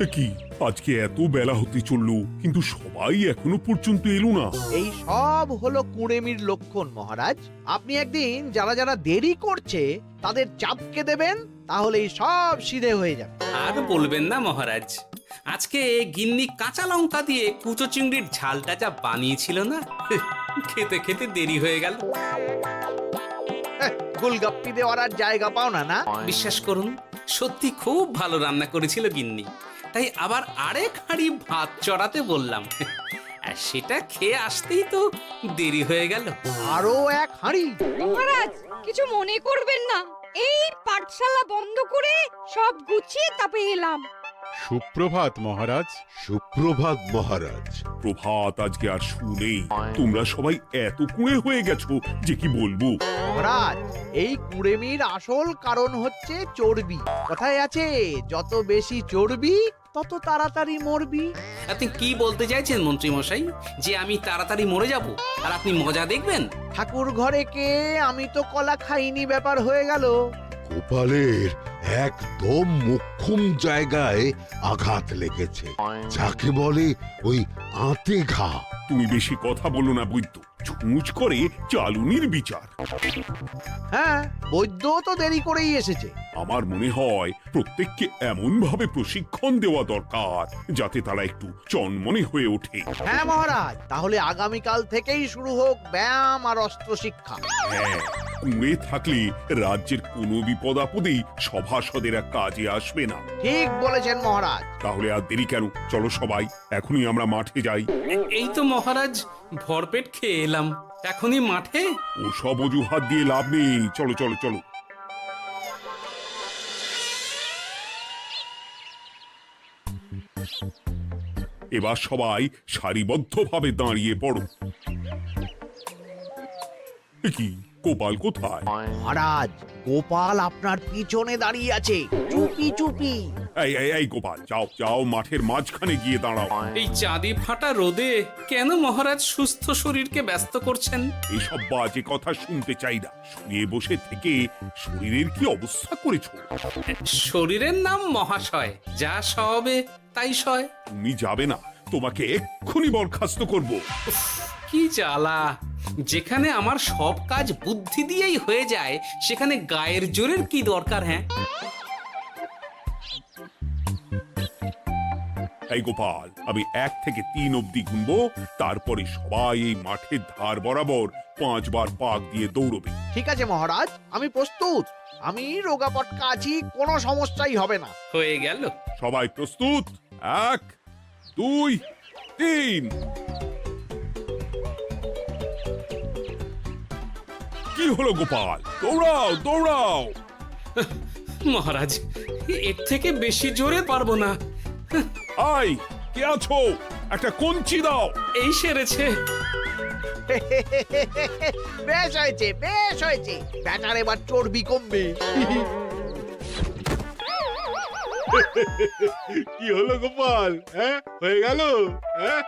কি আজকে এত বেলা হতে চললো কিন্তু সবাই এখনো পর্যন্ত এলো না। এই সব হলো কুঁড়েমির লক্ষণ মহারাজ। আপনি একদিন যারা যারা দেরি করছে তাদের চাপকে দেবেন, তাহলেই সব সিধে হয়ে যাবে। আর বলবেন না মহারাজ, আজকে গিন্নি কাঁচা লঙ্কা দিয়ে কুচো চিংড়ির ঝালটা যা বানিয়েছিল না, খেতে খেতে দেরি হয়ে গেল। গোলগাপ্পি দেওয়ার আর জায়গা পাও না না? বিশ্বাস করুন, সত্যি খুব ভালো রান্না করেছিল গিন্নি, তাই আবার আরেক হাঁড়ি ভাত চড়াতে বললাম। আর সেটা খেয়ে আসতেই তো দেরি হয়ে গেল। আরো এক হাঁড়ি? মহারাজ কিছু মনে করবেন না, এই পাঠশালা বন্ধ করে সব গুছিয়ে তাপে এলাম। সুপ্রভাত মহারাজ। সুপ্রভাত মহারাজ। প্রভাত আজকে আর শুনেই তোমরা সবাই এত কুঁড়ে হয়ে গেছো যে কি বলবো। মহারাজ, এই কুঁড়েমির আসল কারণ হচ্ছে চর্বি। কথায় আছে, যত বেশি চর্বি তত তাড়াতাড়ি মরবি। আপনি কি বলতে চাইছেন মন্ত্রী মশাই, যে আমি তাড়াতাড়ি মরে যাব আর আপনি মজা দেখবেন? ঠাকুর ঘরে কে, আমি তো কলা খাইনি ব্যাপার হয়ে গেল। গোপালের একদম মোক্ষম জায়গায় আঘাত লেগেছে, যাকে বলে ওই আঁতে ঘা। তুমি বেশি কথা বলো না বৈদ্য, ছুঁচ করে চালুনির বিচার। হ্যাঁ, বৈদ্য তো দেরি করেই এসেছে। আমার মনে হয় প্রত্যেককে এমন ভাবে প্রশিক্ষণ দেওয়া দরকার যাতে তারা একটু চনমনে হয়ে ওঠে। হ্যাঁ মহারাজ, তাহলে আগামীকাল থেকেই শুরু হোক ব্যায়াম আর অস্ত্র শিক্ষা। হ্যাঁ, কুঁড়ে থাকলে রাজ্যের কোনো বিপদ আপদেই সভাসদেরা কাজে আসবে না। ঠিক বলেছেন মহারাজ। তাহলে আর দেরি কেন, চলো সবাই এখনই আমরা মাঠে যাই। এই তো মহারাজ ভরপেট খেয়ে এলাম, এখনই মাঠে? ও সব অজুহাত দিয়ে লাভ নেই, চলো চলো চলো। এবার সবাই সারিবদ্ধভাবে দাঁড়িয়ে পড়ো। কি গোপাল কোথায়? মহারাজ, গোপাল আপনার পিছনে দাঁড়িয়ে আছে, চুপি চুপি। এই এই এই গোপাল, যাও যাও মাঠের মাঝখানে গিয়ে দাঁড়াও। এই চাঁদি ফাটা রোদে কেন মহারাজ সুস্থ শরীরকে ব্যস্ত করছেন? এসব বাজে কথা শুনতে চাই না। শুয়ে বসে থেকে শরীরের কি অবস্থা করেছো? শরীরের নাম মহাশয়, যা সবে তাই সয়। তুমি যাবে না, তোমাকে এক্ষুনি বরখাস্ত করব। কি জ্বালা! যেখানে আমার সব কাজ বুদ্ধি দিয়েই হয়ে যায়, সেখানে গায়ের জোরের কি দরকার? হ্যাঁ, এই গোপাল, আমি 1 থেকে 3 অব্দি গুনবো, তারপরে সবাই এই মাঠের ধার বরাবর 5 বার পাক দিয়ে দৌড়বে। ঠিক আছে মহারাজ, আমি প্রস্তুত। আমি রোগা পটকা আছি, কোনো সমস্যাই হবে না। হয়ে গেল। সবাই প্রস্তুত? 1 2 3। কি হলো গোপাল, দৌড়াও দৌড়াও। মহারাজ, এর থেকে বেশি জোরে পারবো না। আই, কে আছো? একটা কঞ্চি দাও। এই সেরেছে। বেশ হয়েছে, বেশ হয়েছে। ব্যাটার এবার চর্বি কমবে। কি হলো গোপাল, হ্যাঁ হয়ে গেল? হ্যাঁ?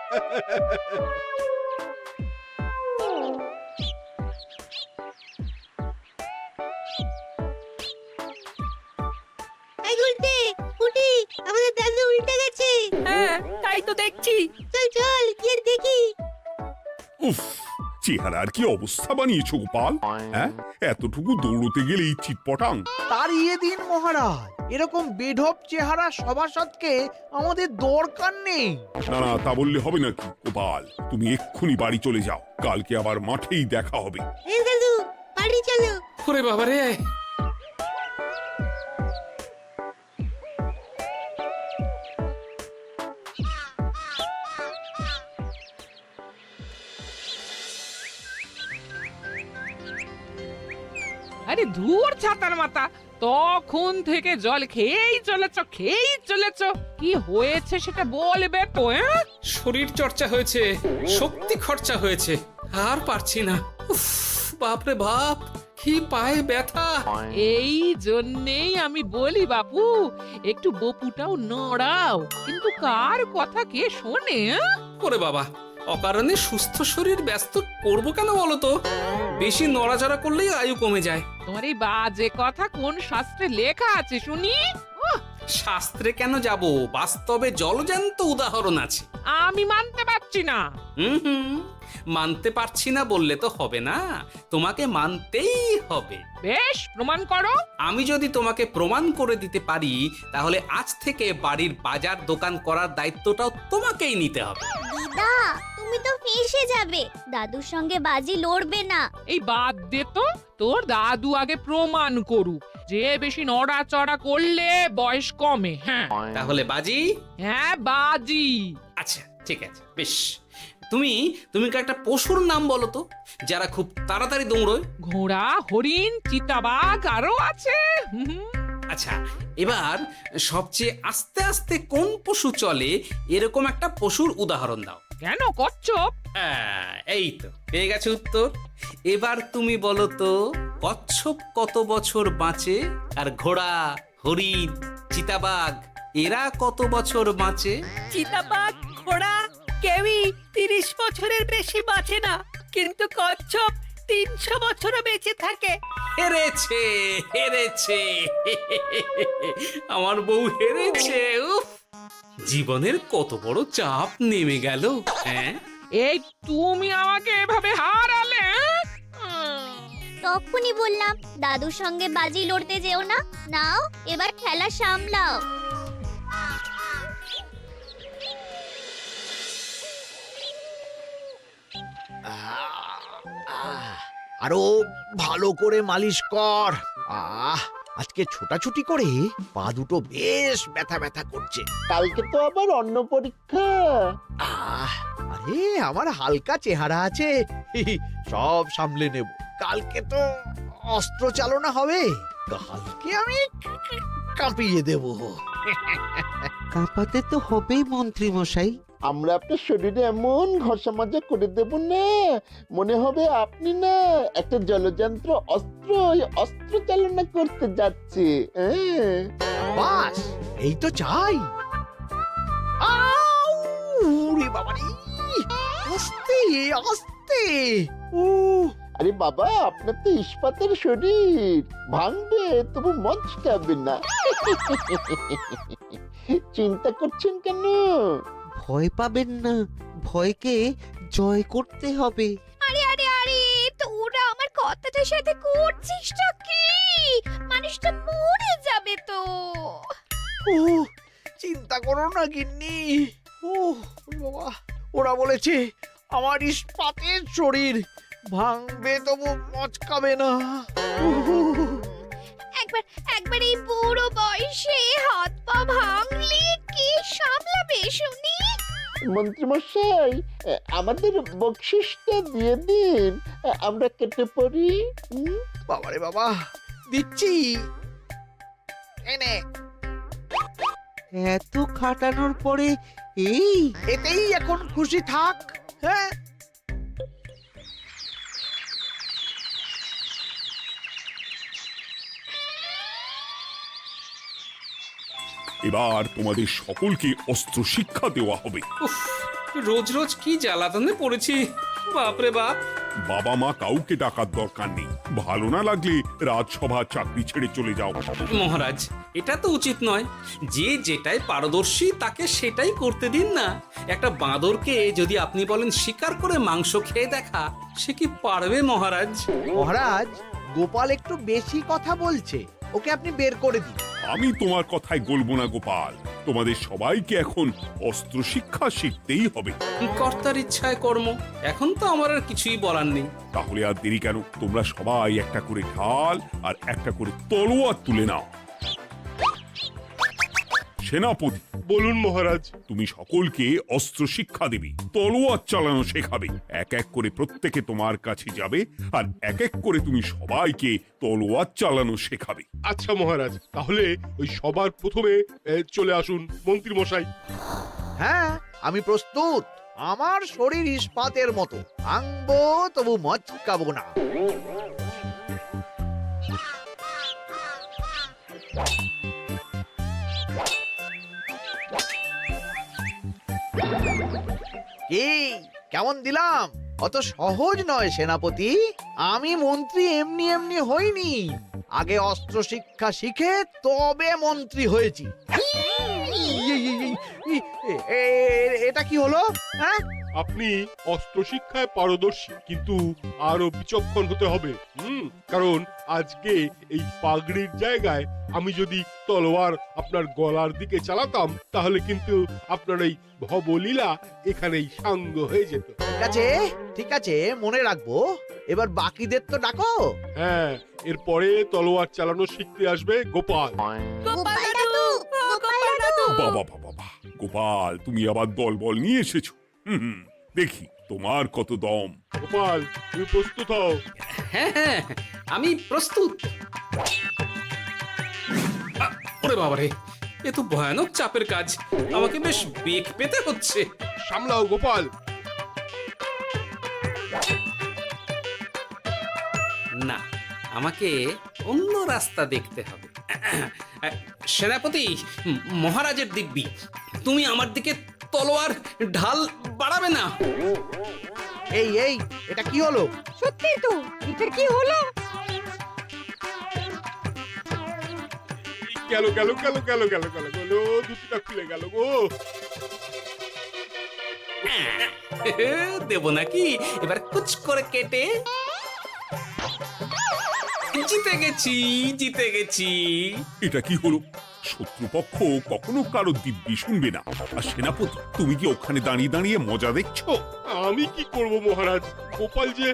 এই গুলটে, উঠি, আমাদের দাদু উল্টে গেছে। হ্যাঁ, তাই তো দেখছি। চল চল গিয়ে দেখি। উফ, চেহারার কি অবস্থা বানিয়েছো গোপাল, হ্যাঁ? এতটুকু দৌড়তে গেলেই চিটপটাং। তাড়িয়ে দিন মহারাজ, এরকম বেঢপ চেহারা সভাসদকে আমাদের দরকার নেই। না না, তা বললে হবে নাকি গোপাল, তুমি এক্ষুনি বাড়ি চলে যাও, কালকে আবার মাঠেই দেখা হবে। এই দাদু, বাড়ি চলো। ওরে বাবারে! আরে ধুর ছাতার মাথা, তখন থেকে জল খেয়েই চলেছ। কি হয়েছে সেটা বলবে তো? শরীর চর্চা হয়েছে, শক্তি খরচা হয়েছে, আর পারছি না। উফ, বাপরে বাপ, কি পায়ে ব্যথা! এই জন্যেই আমি বলি বাপু, একটু বপুটাও নড়াও, কিন্তু কার কথা কে শোনে? ওরে বাবা, অকারণে সুস্থ শরীর ব্যস্ত করবো কেন বলো তো? বেশি নড়াচড়া করলেই আয়ু কমে যায়। তোমার এই বাজে কথা কোন শাস্ত্রে লেখা আছে শুনি? শাস্ত্রে কেন যাব, বাস্তবে জলজ্যান্ত উদাহরণ আছে। আমি মানতে পারছি না। হুম, মানতে পারছি না বললে তো হবে না, তোমাকে মানতেই হবে। বেশ, প্রমাণ করো। আমি যদি তোমাকে প্রমাণ করে দিতে পারি, তাহলে আজ থেকে বাড়ির বাজার দোকান করার দায়িত্বটাও তোমাকেই নিতে হবে। দিদা, তুমি তো ফেঁসে যাবে, দাদুর সঙ্গে বাজি লড়বে না। এই বাদ দে তো, তোর দাদু আগে প্রমাণ করুক যে বেশি নড়াচড়া করলে বয়স কমে। হ্যাঁ তাহলে বাজি? হ্যাঁ, বাজি। আচ্ছা ঠিক আছে, বেশ। তুমি তুমি একটা পশুর নাম বলো তো, যারা খুব তাড়াতাড়ি দৌড়য়। ঘোড়া, হরিণ, চিতাবাঘ আরো আছে। আচ্ছা, এবার সবচেয়ে আস্তে আস্তে কোন পশু চলে, এরকম একটা পশুর উদাহরণ দাও। কেন, কচ্ছপ? এই তো পেয়ে গেছে উত্তর। এবার তুমি বলো তো, কচ্ছপ কত বছর বাঁচে, আর ঘোড়া, হরিণ, চিতাবাঘ এরা কত বছর বাঁচে? চিতাবাঘ, ঘোড়া কেউই 30 বছরের বেশি বাঁচে না, কিন্তু কচ্ছপ 300 বছরও বেঁচে থাকে। হেরেছে, হেরেছে, আমার বউ হেরেছে। উফ, জীবনের কত বড় চাপ নেমে গেল। হ্যাঁ, এই তুমি আমাকে এভাবে হারালে। তখনই বললাম দাদুর সঙ্গে বাজি লড়তে যেও না। নাও, এবার খেলা সামলাও। আরো ভালো করে মালিশ কর। আজকে ছোটাছুটি করে পা দুটো বেশ ব্যথা ব্যথা করছে। কালকে তো আবার অন্য পরীক্ষা। আরে আমার হালকা চেহারা আছে, সব সামলে নেব। কালকে তো অস্ত্র চালনা হবে, কালকে আমি কাঁপিয়ে দেব। কাঁপাতে তো হবেই মন্ত্রী মশাই। আমরা আপনার শরীরে এমন ঘষা মাজা করে দেব না, মনে হবে আপনি না একটা জলযন্ত্র অস্ত্র, অস্ত্র চালনা করতে যাচ্ছে। বাস, এই তো চাই। বাবারে, আস্তে আস্তে। আরে বাবা, আপনার তো ইস্পাতের শরীর, ভাঙবে তবু মচকাবে না। চিন্তা করছেন কেন? ভয় পাবেন না, ভয়কে জয় করতে হবে। আরে আরে আরে, তোরা আমার কথাটার সাথে করছিসটা কি? মানুষটা মরে যাবে তো। চিন্তা করো না গিন্নি। বাবা, ওরা বলেছে আমার ইস্পাতের শরীর, ভাঙবে তবু মচকাবে না। একবার এই বুড়ো বয়সে হাত পা ভাঙলে কি সামলাবে শুনি? মন্ত্রী মশাই, আমাদের বকশিসটা দিয়ে দিন, আমরা কেটে পড়ি। বাবারে বাবা, দিচ্ছি। এনে, এত খাটানোর পরে এতেই এখন খুশি থাক। হ্যাঁ, এবার তোমাদের সকলকে অস্ত্র শিক্ষা দেওয়া হবে। উফ, রোজ রোজ কি জ্বালাতনে পড়েছি, বাপরে বাপ। বাবা মা কাউকে ডাকার দরকার নেই, ভালো না লাগলে রাজসভা চাকরি ছেড়ে চলে যাও। মহারাজ, এটা তো উচিত নয়। যে যেটাই পারদর্শী তাকে সেটাই করতে দিন না। একটা বাঁদরকে যদি আপনি বলেন শিকার করে মাংস খেয়ে দেখা, সে কি পারবে মহারাজ? মহারাজ, গোপাল একটু বেশি কথা বলছে, ওকে আপনি বের করে দিন। আমি তোমার কথায় গলবো না গোপাল, তোমাদের সবাইকে এখন অস্ত্র শিক্ষা শিখতেই হবে। কর্তার ইচ্ছায় কর্ম, এখন তো আমার আর কিছুই বলার নেই। তাহলে আর দেরি কেন, তোমরা সবাই একটা করে ঢাল আর একটা করে তলোয়ার তুলে নাও। সেনাপতি, বলুন মহারাজ। তুমি সকলকে অস্ত্র শিক্ষা দেবে, তলোয়ার চালানো শেখাবে। এক এক করে প্রত্যেকে তোমার কাছে যাবে আর এক এক করে তুমি সবাইকে তলোয়ার চালানো শেখাবে। আচ্ছা মহারাজ, তাহলে ওই সবার প্রথমে চলে আসুন মন্ত্রী মশাই। হ্যাঁ, আমি প্রস্তুত। আমার শরীর ইস্পাতের মতো, ভাঙবো তবু মচকাবো না। কি, কেমন দিলাম? অত সহজ নয় সেনাপতি। আমি মন্ত্রী এমনি এমনি হইনি, আগে অস্ত্র শিক্ষা শিখে তবে মন্ত্রী হয়েছি। এটা কি হলো? হ্যাঁ, আপনি অস্ত্র শিক্ষায় পারদর্শী, কিন্তু আরো বিচক্ষণ হতে হবে। কারণ আজকে এই পাগড়ির জায়গায় আমি যদি তলোয়ার আপনার গলার দিকে চালাতাম, তাহলে কিন্তু আপনার এই ভবলীলা এখানেই সাঙ্গ হয়ে যেত। ঠিক আছে, ঠিক আছে, মনে রাখবো। এবার বাকিদের তো ডাকো। হ্যাঁ, এরপরে তলোয়ার চালানো শিখতে আসবে গোপাল। গোপাল দাদু, গোপাল দাদু। বাবা বাবা বাবা, গোপাল তুমি আবার দল বল নিয়ে এসেছো। দেখি তোমার কত দম। গোপাল, তুমি প্রস্তুত হও। হ্যাঁ হ্যাঁ, আমি প্রস্তুত। ওরে বাবারে, এ তো ভয়ানক চাপের কাজ, আমাকে বেশ বেগ পেতে হচ্ছে। সামলাও গোপাল। না, আমাকে অন্য রাস্তা দেখতে হবে। সেনাপতি, মহারাজের দিব্যি, তুমি আমার দিকে তলোয়ার ঢাল বাড়াবে না। এই এই, এটা কি হলো? সত্যি তো, এটা কি হলো? গেল গেল গেল গেল গেল গেল গেল, দুটিটা খুলে গেল গো। দেব নাকি এবার কুচ করে কেটে? জিতে গেছি, জিতে গেছি। এটা কি হলো? শত্রুপক্ষ কখনো কারো দিব্যি শুনবে না। আর সেনাপতি, তুমি কি ওখানে দাঁড়িয়ে দাঁড়িয়ে মজা দেখছো? আমি কি করব মহারাজ, গোপাল যে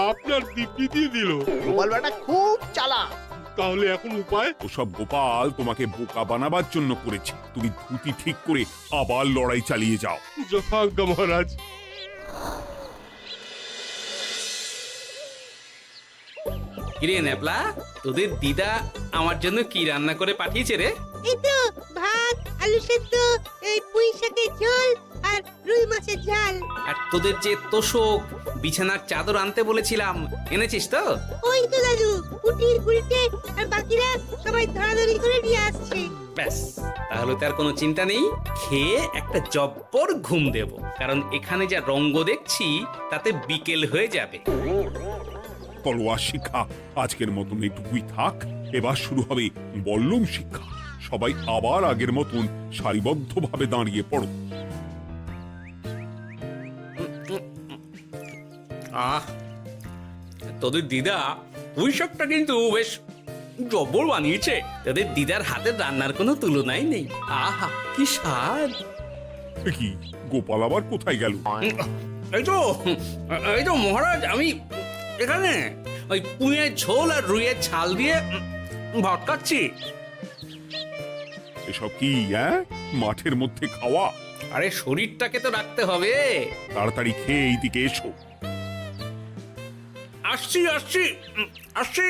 আপনার দিব্যি দিয়ে দিল। গোপাল বেটা খুব চালাক। তাহলে এখন উপায়? ওসব গোপাল তোমাকে বোকা বানাবার জন্য করেছে। তুমি ধুতি ঠিক করে আবার লড়াই চালিয়ে যাও। যথাজ্ঞা মহারাজ। কিরে ন্যাপলা, তোদের দিদা আমার জন্য কি রান্না করে পাঠিয়েছে রে? এই তো ভাত, আলু সেদ্ধ, এই পুঁই শাকের ঝোল আর রুই মাছের ঝাল। আর তোদের যে তোষক, বিছানার চাদর আনতে বলেছিলাম, এনেছিস তো? ওই তো দাদু, পুটির গুলটে আর বাকিরা সবাই ধরাধরি করে নিয়ে আসছে। ব্যাস, তাহলে তার কোনো চিন্তা নেই। খেয়ে একটা জব্বর ঘুম দেব, কারণ এখানে যা রঙ্গ দেখছি তাতে বিকেল হয়ে যাবে। তলোয়ার শিক্ষা আজকের মতন এটুকুই থাক। এবার শুরু হবে বল্লম শিক্ষা। সবাই আবার আগের মতন সারিবদ্ধভাবে দাঁড়িয়ে পড়ো। আহ, তোদের দিদা ওই সবটা কিন্তু বেশ জব্বর বানিয়েছে। তোদের দিদার হাতের রান্নার কোনো তুলনাই নেই। আহা, কি স্বাদ! এ কি, গোপাল আবার কোথায় গেল? এই তো মহারাজ, আমি এখানে ওই পুঁয়ের ঝোল আর রুইয়ের ছাল দিয়ে ভাত খাচ্ছি। এসব কি মাঠের মধ্যে খাওয়া? আরে শরীরটাকে তো রাখতে হবে। তাড়াতাড়ি খেয়ে এইদিকে এসো। আসছি আসছি আসছি।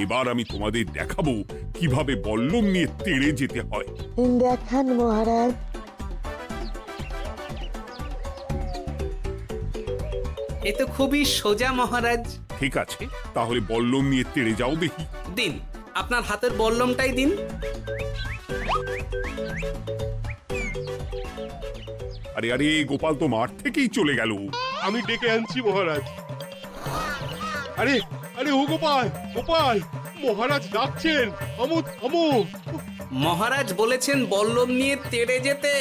এবার আমি তোমাদের দেখাবো কিভাবে বল্লম নিয়ে তেড়ে যেতে হয়। দেখান মহারাজ। এ তো খুবই সোজা মহারাজ। ঠিক আছে, তাহলে বল্লম নিয়ে তেড়ে যাও দেখি। দিন, আপনার হাতের বল্লমটাই দিন। আরে আরে, গোপাল তো মাঠ থেকেই চলে গেল। আমি ডেকে আনছি মহারাজ। আরে আরে, ও গোপাল, গোপাল, মহারাজ ডাকছেন, থামো থামো। মহারাজ বলেছেন বল্লম নিয়ে তেড়ে যেতে।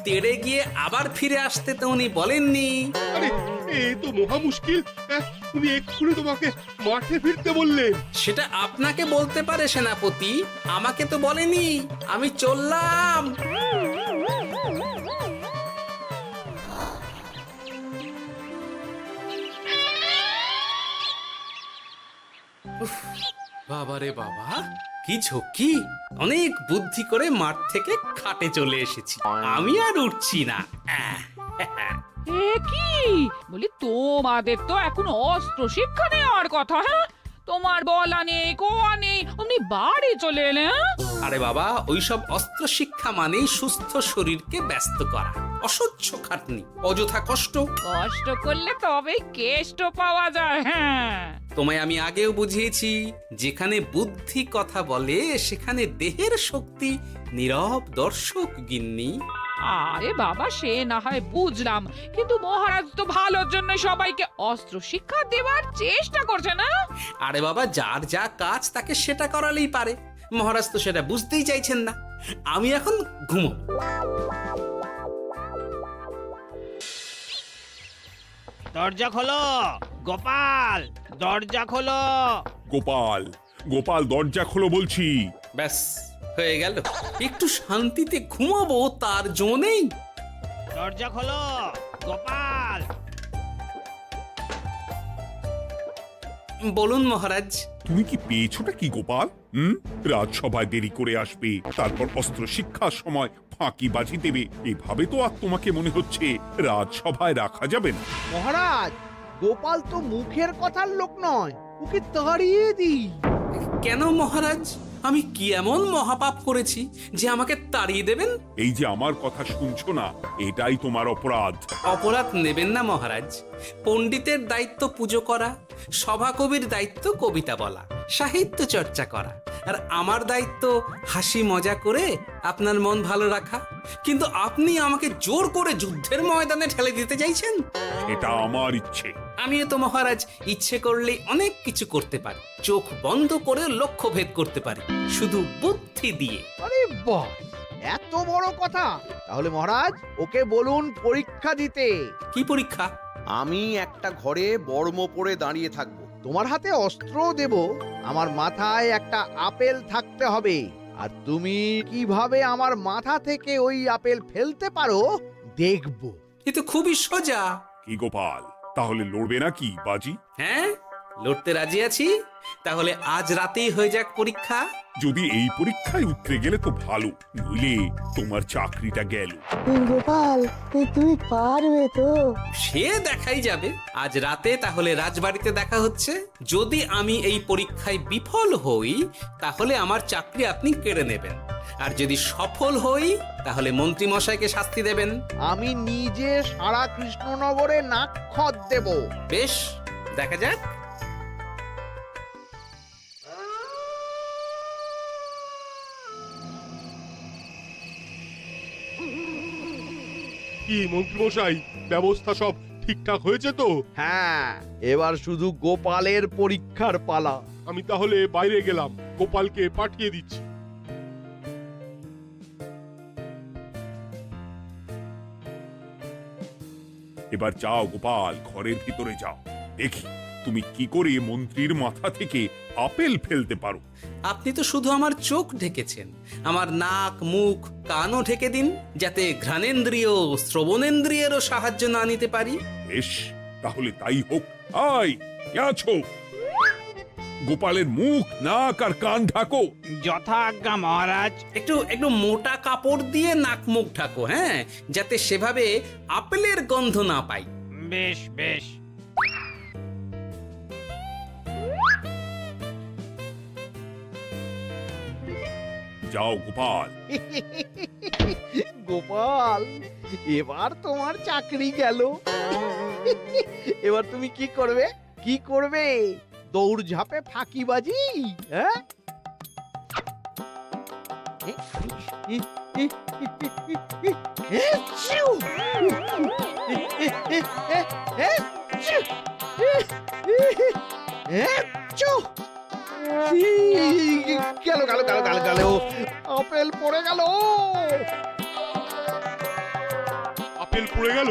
তেড়ে গিয়ে আবার ফিরে আসতে তো উনি বলেননি। আরে, এ তো মহা মুশকিল। উনি এক্ষুনি তোমাকে মাঠে ফিরতে বললেন। সেটা আপনাকে বলতে পারে সেনাপতি, আমাকে তো বলেনি। আমি চললাম। বাবারে বাবা, কি ঝক্কি! অনেক বুদ্ধি করে মাঠ থেকে খাটে চলে এসেছি। আমি আর উঠছি না। এ কি বলি, তোমাদের তো এখন অস্ত্র শিক্ষা নেওয়ার কথা। হ্যাঁ, তোমার বলা নেই, কোয়া নেই, অমনি বাড়ি চলে এলে। আরে বাবা, ওইসব অস্ত্র শিক্ষা মানেই সুস্থ শরীরকে ব্যস্ত করা, অসহ্য খাটনি, অযথা কষ্ট। কষ্ট করলে তবেই কেষ্ট পাওয়া যায়। হ্যাঁ, তোমায় আমি আগেও বুঝিয়েছি, যেখানে বুদ্ধি কথা বলে সেখানে দেহের শক্তি নীরব দর্শক গিন্নি। আরে বাবা, সে না হয় বুঝলাম, কিন্তু মহারাজ তো ভালোর জন্য সবাইকে অস্ত্র শিক্ষা দেওয়ার চেষ্টা করছে না? আরে বাবা, যার যা কাজ তাকে সেটা করালেই পারে। মহারাজ তো সেটা বুঝতেই চাইছেন না। আমি এখন ঘুমো। দরজা খোলো গোপাল, দরজা খোলো। গোপাল, গোপাল দরজা খোলো বলছি। ব্যাস হয়ে গেল। একটু শান্তিতে ঘুমাবো তার জো নেই। দরজা খোলো গোপাল। বলুন মহারাজ। তুমি কি পেয়েছোটা কি গোপাল? রাজসভায় দেরি করে আসবে, তারপর অস্ত্র শিক্ষার সময় ফাঁকিবাজি দেবে, এভাবে তো আর তোমাকে মনে হচ্ছে রাজসভায় রাখা যাবে না। মহারাজ, গোপাল তো মুখের কথার লোক নয়, ওকে তাড়িয়ে দিই। কেন মহারাজ? আমি কি এমন মহাপাপ করেছি যে আমাকে তাড়িয়ে দেবেন? এই যে আমার কথা শুনছো না, এটাই তোমার অপরাধ। অপরাধ নেবেন না মহারাজ। পণ্ডিতের দায়িত্ব পুজো করা, সভাকবির দায়িত্ব কবিতা বলা, সাহিত্য চর্চা করা, আর আমার দায়িত্ব হাসি মজা করে আপনার মন ভালো রাখা। কিন্তু আপনি আমাকে জোর করে যুদ্ধের ময়দানে ঠেলে দিতে চাইছেন। এটা আমার ইচ্ছে। আমিও তো মহারাজ ইচ্ছে করলেই অনেক কিছু করতে পারি। চোখ বন্ধ করে লক্ষ্য ভেদ করতে পারি, শুধু বুদ্ধি দিয়ে। আরে বাহ, এত বড় কথা! তাহলে মহারাজ, ওকে বলুন পরীক্ষা দিতে। কি পরীক্ষা? আমি একটা ঘরে বর্ম পরে দাঁড়িয়ে থাকবো। তোমার হাতে অস্ত্র দেব, আমার মাথায় একটা আপেল থাকতে হবে, আর তুমি কিভাবে আমার মাথা থেকে ওই আপেল ফেলতে পারো দেখব। এ তো খুবই সোজা। কি গোপাল, তাহলে লড়বে নাকি বাজি? হ্যাঁ, লড়তে রাজি আছি। তাহলে আজ রাতেই হয়ে যাক পরীক্ষা। যদি এই পরীক্ষায় উতরে গেলে তো ভালো, নইলে তোমার চাকরিটা গেল। গোপাল, তুমি পারবে তো? সে দেখাই যাবে। আজ রাতে তাহলে রাজবাড়িতে দেখা হচ্ছে। যদি আমি এই পরীক্ষায় বিফল হই, তাহলে আমার চাকরি আপনি কেড়ে নেবেন, আর যদি সফল হই তাহলে মন্ত্রী মশাইকে শাস্তি দেবেন। আমি নিজে সারা কৃষ্ণনগরে নাক্ষত দেব। বেশ, দেখা যাক। কি মন্ত্রীমশাই, ব্যবস্থা সব ঠিকঠাক হয়েছে তো? হ্যাঁ, এবার শুধু গোপালের পরীক্ষার পালা। আমি তাহলে বাইরে গেলাম, গোপালকে পাঠিয়ে দিচ্ছি। এবার যাও গোপাল, ঘরের ভিতরে যাও, দেখি তুমি কি করে মন্ত্রীর মাথা থেকে আপেল ফেলতে পারো। আপনি তো শুধু আমার চোখ ঢেকেছেন, আমার নাক, মুখ, কানও ঢেকে দিন, যাতে ঘ্রাণেন্দ্রিয়, শ্রবণেন্দ্রিয়েরও সাহায্য না নিতে পারি। বেশ, তাহলে তাই হোক। আয়, কে আছো? গোপালের মুখ, নাক আর কান ঢাকো। যথাজ্ঞা মহারাজ। একটু একটু মোটা কাপড় দিয়ে নাক মুখ ঢাকো, হ্যাঁ, যাতে সেভাবে আপেলের গন্ধ না পাই। বেশ বেশ। যাও গোপাল। গোপাল, এবার তোমার চাকরি গেল। এবার তুমি কি করবে? কি করবে? দৌড় ঝাঁপে ফাঁকিবাজি? হ্যাঁ? গেল গেল গেল গেল গেল, আপেল পড়ে গেল। আপেল পড়ে গেল?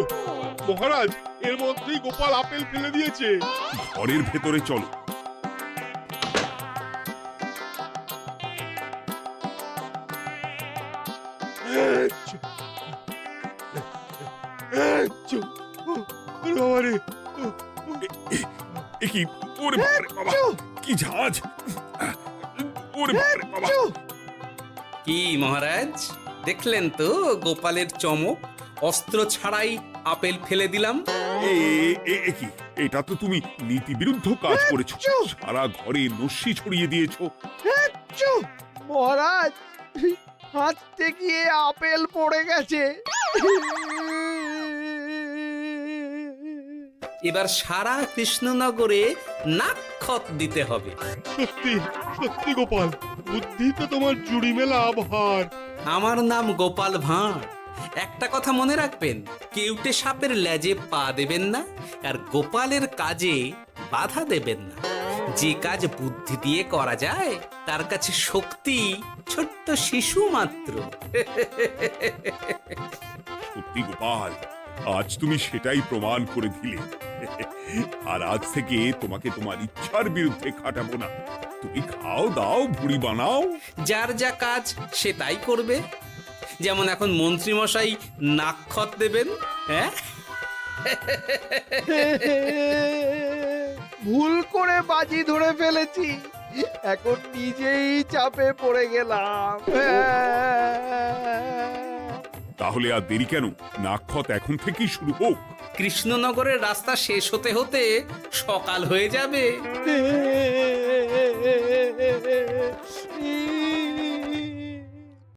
মহারাজ, এর মধ্যেই গোপাল আপেল ফেলে দিয়েছে। ঘরের ভেতরে চলো। কি ওরে বাবারে বাবা, কি ঝাঁজ! ওরে বাবারে বাবা। কি মহারাজ, দেখলেন তো গোপালের চমক? অস্ত্র ছাড়াই আপেল ফেলে দিলাম। কি, এটা তো তুমি নীতি বিরুদ্ধ কাজ করেছো। সারা ঘরে নস্যি ছড়িয়ে দিয়েছো। মহারাজ, হাত থেকে আপেল পড়ে গেছে। এবার সারা কৃষ্ণনগরে নাক্ষত দিতে হবে। সত্যি সত্যি গোপাল, বুদ্ধি তো তোমার জুড়ি মেলা ভার। আমার নাম গোপাল ভাঁড়। একটা কথা মনে রাখবেন, কেউটে সাপের লেজে পা দেবেন না, আর গোপালের কাজে বাধা দেবেন না। যে কাজ বুদ্ধি দিয়ে করা যায় তার কাছে শক্তি ছোট্ট শিশু মাত্র। সত্যি গোপাল, আজ তুমি সেটাই প্রমাণ করে দিলে। আর আজ থেকে তোমাকে তোমার ইচ্ছার বিরুদ্ধে খাটাবো না। তুমি খাও দাও, ভুড়ি বানাও। যার যা কাজ সে তাই করবে। যেমন এখন মন্ত্রী মশাই নাক্ষত দেবেন। হ্যাঁ, ভুল করে বাজি ধরে ফেলেছি, এখন নিজেই চাপে পড়ে গেলাম। তাহলে আর দেরি কেন? নাক্ষত এখন থেকেই শুরু হোক। কৃষ্ণনগরের রাস্তা শেষ হতে হতে সকাল হয়ে যাবে।